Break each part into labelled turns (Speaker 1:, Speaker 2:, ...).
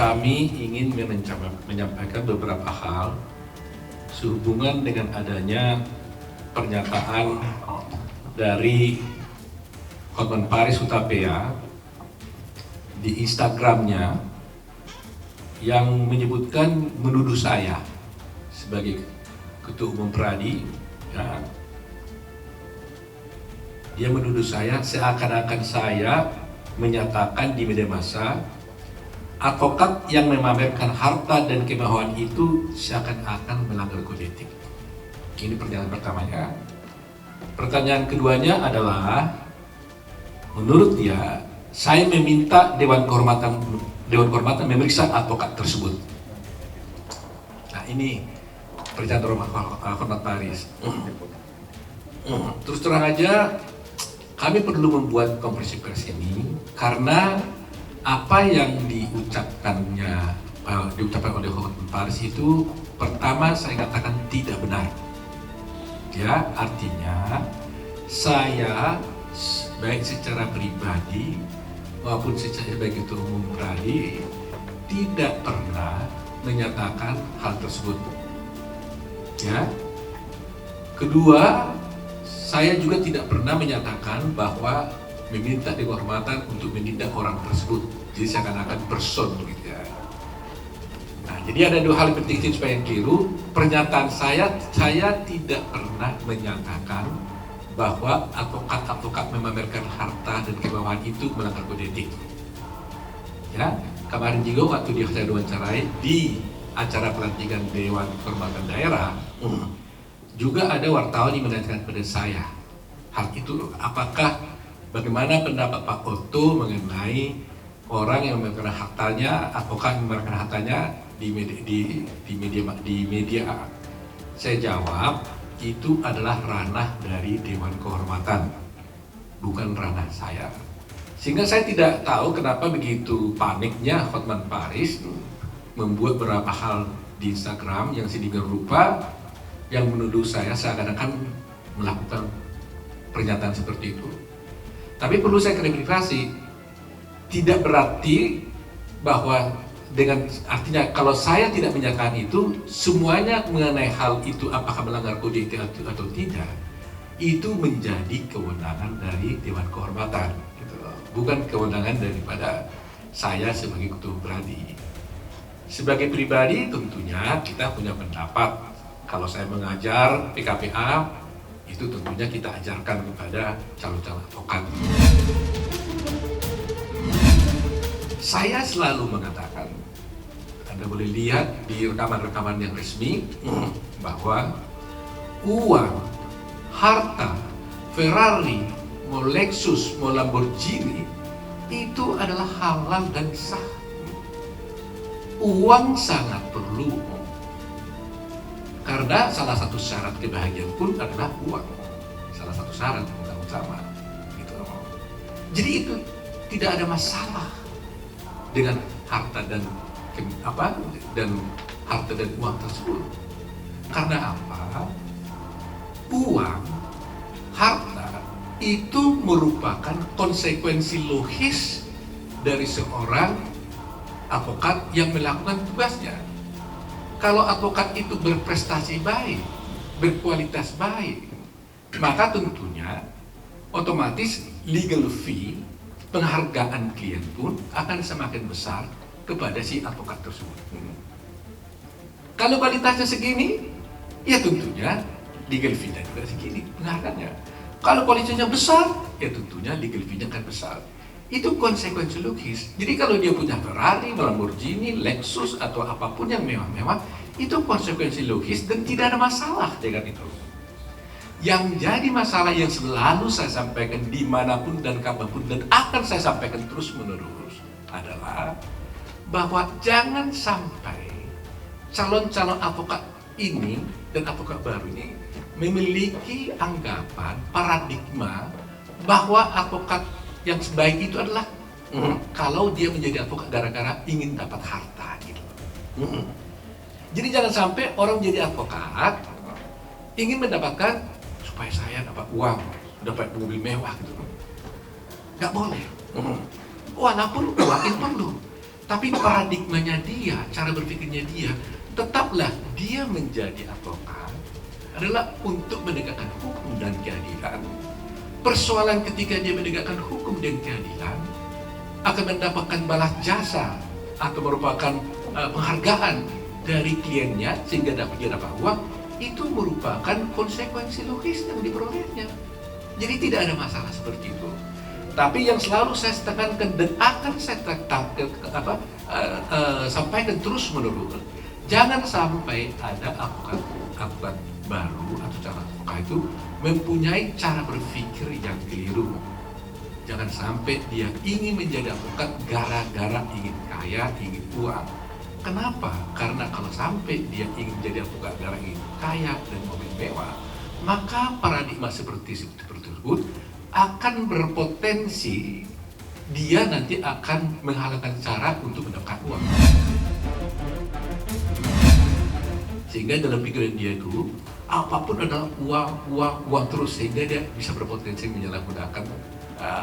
Speaker 1: kami ingin menyampaikan beberapa hal sehubungan dengan adanya pernyataan dari Hotman Paris Hutapea di Instagramnya yang menyebutkan menuduh saya sebagai Ketua Umum Pradi. Ya, dia menuduh saya seakan-akan saya menyatakan di media massa advokat yang memamerkan harta dan kemewahan itu seakan-akan melanggar kode etik. Ini pertanyaan pertamanya. Pertanyaan keduanya adalah, menurut dia, saya meminta Dewan Kehormatan memeriksa advokat tersebut. Nah, ini pernyataan Hotman Paris. Terus terang aja, kami perlu membuat konferensi pers ini karena apa yang diucapkan oleh Hotman Paris itu, pertama saya katakan tidak benar. Ya, artinya saya baik secara pribadi maupun sebagai Ketua Umum Pradi tidak pernah menyatakan hal tersebut. Ya. Kedua, saya juga tidak pernah menyatakan bahwa meminta Dewan Kehormatan untuk menindak orang tersebut. Jadi seakan-akan person gitu ya. Nah, jadi ada dua hal yang penting supaya yang keliru. Pernyataan saya tidak pernah menyatakan bahwa advokat memamerkan harta dan kemewahan itu melanggar kode etik. Ya, kemarin juga waktu saya diwawancarai di acara pelantikan Dewan Kehormatan Daerah, juga ada wartawan yang menanyakan kepada saya hal itu, bagaimana pendapat Pak Otto mengenai orang yang memamerkan hartanya, advokat memamerkan hartanya di media. Saya jawab, itu adalah ranah dari Dewan Kehormatan, bukan ranah saya. Sehingga saya tidak tahu kenapa begitu paniknya Hotman Paris membuat beberapa hal di Instagram yang sedemikian rupa yang menuduh saya seakan-akan melakukan pernyataan seperti itu. Tapi perlu saya klarifikasi, tidak berarti bahwa artinya kalau saya tidak menyatakan itu, semuanya mengenai hal itu apakah melanggar kode etik atau tidak, itu menjadi kewenangan dari Dewan Kehormatan, gitu loh. Bukan kewenangan daripada saya sebagai Ketua Pradi. Sebagai pribadi tentunya kita punya pendapat. Kalau saya mengajar PKPA, itu tentunya kita ajarkan kepada calon-calon advokat. Saya selalu mengatakan, Anda boleh lihat di rekaman-rekaman yang resmi, bahwa uang, harta, Ferrari, mau Lexus, mau Lamborghini, itu adalah halal dan sah. Uang sangat perlu, karena salah satu syarat kebahagiaan pun adalah uang. Salah satu syarat yang utama. Gitu. Jadi itu tidak ada masalah dengan harta dan harta dan uang tersebut. Karena apa? Uang, harta itu merupakan konsekuensi logis dari seorang advokat yang melakukan tugasnya. Kalau advokat itu berprestasi baik, berkualitas baik, maka tentunya otomatis legal fee, penghargaan klien pun akan semakin besar kepada si advokat tersebut. Kalau kualitasnya segini, ya tentunya legal fee-nya juga segini penghargaannya. Kalau kualitasnya besar, ya tentunya legal fee-nya akan besar. Itu konsekuensi logis. Jadi kalau dia punya Ferrari, Lamborghini, Lexus atau apapun yang mewah-mewah, itu konsekuensi logis dan tidak ada masalah dengan itu. Yang jadi masalah yang selalu saya sampaikan dimanapun dan kapanpun dan akan saya sampaikan terus-menerus adalah bahwa jangan sampai calon-calon advokat ini dan advokat baru ini memiliki anggapan, paradigma bahwa advokat yang sebaik itu adalah kalau dia menjadi advokat gara-gara ingin dapat harta gitu. Jadi jangan sampai orang menjadi advokat ingin mendapatkan supaya saya dapat uang, dapat mobil mewah gitu. Nggak boleh. Walaupun uang itu perlu. Tapi paradigmanya dia, cara berpikirnya dia, tetaplah dia menjadi advokat adalah untuk menegakkan hukum dan keadilan. Persoalan ketika dia menegakkan hukum dan keadilan akan mendapatkan balas jasa atau merupakan penghargaan dari kliennya sehingga dia dapat uang, itu merupakan konsekuensi logis yang diperolehnya. Jadi tidak ada masalah seperti itu. Tapi yang selalu saya tekankan dan akan saya sampaikan terus menerus, jangan sampai ada advokat baru atau calon advokat itu mempunyai cara berpikir yang keliru. Jangan sampai dia ingin menjadi advokat gara-gara ingin kaya, ingin uang. Kenapa? Karena kalau sampai dia ingin menjadi advokat gara ingin kaya dan mobil mewah, maka paradigma seperti tersebut akan berpotensi dia nanti akan menghalalkan cara untuk mendapatkan uang. Sehingga dalam pikiran dia itu apapun adalah uang terus, sehingga dia bisa berpotensi menyalahgunakan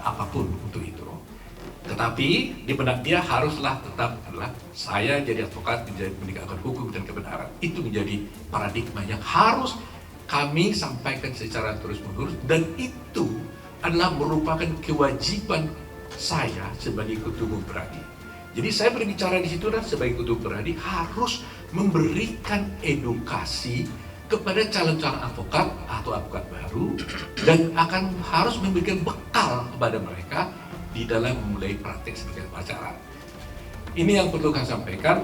Speaker 1: apapun untuk itu. Tetapi di benak dia haruslah tetap adalah saya jadi advokat menegakkan hukum dan kebenaran. Itu menjadi paradigma yang harus kami sampaikan secara terus-menerus, dan itu adalah merupakan kewajiban saya sebagai ketua umum Peradi. Jadi saya berbicara di situ dan sebagai ketua Peradi harus memberikan edukasi kepada calon-calon advokat atau advokat baru, dan akan harus memberikan bekal kepada mereka di dalam memulai praktek sebagai pacaran. Ini yang perlu kami sampaikan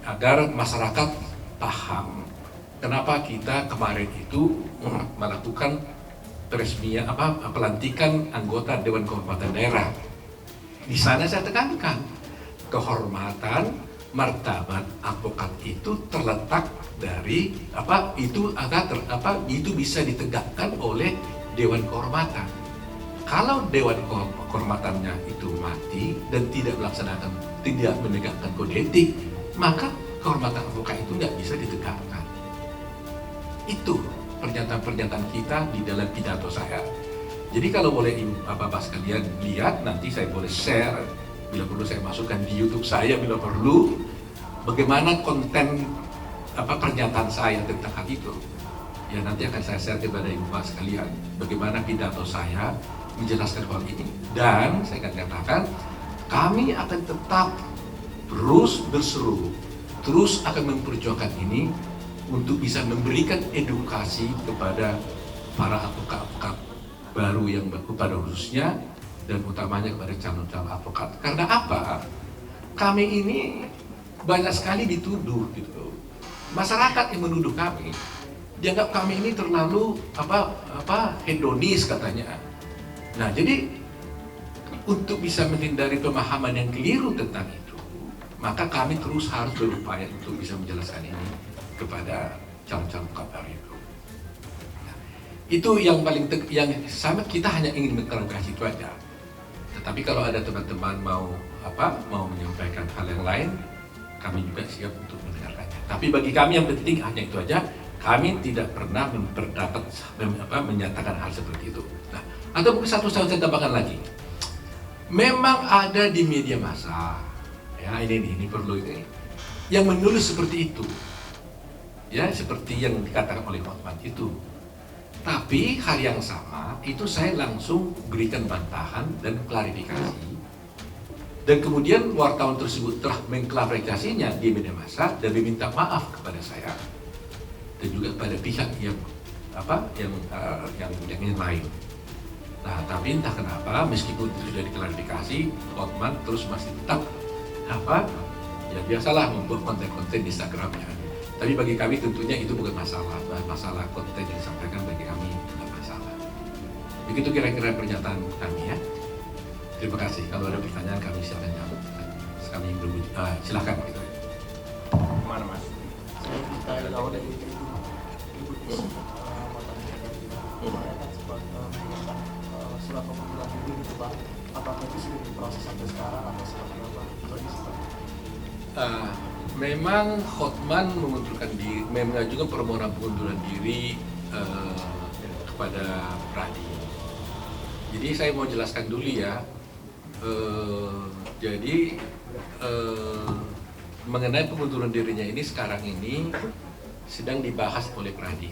Speaker 1: agar masyarakat paham kenapa kita kemarin itu melakukan peresmian pelantikan anggota Dewan Kehormatan Daerah. Di sana saya tekankan kehormatan martabat advokat itu terletak dari itu bisa ditegakkan oleh Dewan Kehormatan. Kalau Dewan Kehormatannya itu mati dan tidak menegakkan kode etik, maka kehormatan advokat itu tidak bisa ditegakkan. Itu pernyataan-pernyataan kita di dalam pidato saya. Jadi kalau boleh Bapak sekalian lihat, nanti saya boleh share, bila perlu saya masukkan di YouTube saya, bila perlu, bagaimana konten pernyataan saya tentang hal itu. Ya nanti akan saya share kepada Ibu Bapak sekalian, bagaimana pidato saya menjelaskan hal ini. Dan saya akan katakan, kami akan tetap terus berseru, terus akan memperjuangkan ini untuk bisa memberikan edukasi kepada para advokat baru yang pada khususnya, dan utamanya kepada calon-calon advokat. Karena apa? Kami ini banyak sekali dituduh gitu. Masyarakat yang menuduh kami, dianggap kami ini terlalu hedonis katanya. Nah, jadi untuk bisa menghindari pemahaman yang keliru tentang itu, maka kami terus harus berupaya untuk bisa menjelaskan ini kepada calon-calon advokat itu. Itu yang paling yang sama, kita hanya ingin mengklarifikasi itu aja. Tetapi kalau ada teman-teman mau menyampaikan hal yang lain, kami juga siap untuk mendengarkannya. Tapi bagi kami yang penting hanya itu aja. Kami tidak pernah menyatakan hal seperti itu. Nah, atau mungkin satu saya tambahkan lagi. Memang ada di media massa, ya ini perlu ini, yang menulis seperti itu, ya seperti yang dikatakan oleh Hotman itu. Tapi hal yang sama itu saya langsung berikan bantahan dan klarifikasi, dan kemudian wartawan tersebut telah mengklarifikasinya di media massa dan meminta maaf kepada saya dan juga kepada pihak yang lain. Nah, tapi entah kenapa meskipun itu sudah diklarifikasi, Hotman terus masih tetap ya biasalah membuat konten-konten di Instagramnya. Tapi bagi kami tentunya itu bukan masalah konten yang disampaikan, bagi kami tidak masalah. Begitu kira-kira pernyataan kami ya. Terima kasih. Kalau ada pertanyaan kami silakan jawab. Kami silakan gitu.
Speaker 2: Mana Mas? Saya tahu dari surat pengunduran diri gitu Pak. Apakah itu sudah diproses sampai sekarang atau seperti apa?
Speaker 1: Memang Hotman mengajukan permohonan pengunduran diri kepada Pradi. Jadi saya mau jelaskan dulu ya, Jadi mengenai pengunduran dirinya ini sekarang ini sedang dibahas oleh Pradi.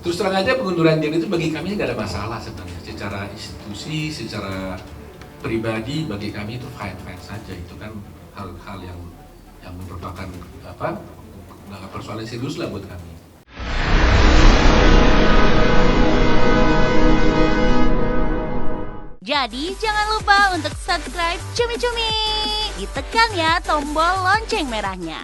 Speaker 1: Terus terang aja pengunduran diri itu bagi kami nggak ada masalah sebenarnya. Secara institusi, secara pribadi bagi kami itu fine saja. Itu kan hal-hal yang merupakan persoalan serius lah buat kami.
Speaker 3: Jadi jangan lupa untuk subscribe Cumi Cumi. Ditekan ya tombol lonceng merahnya.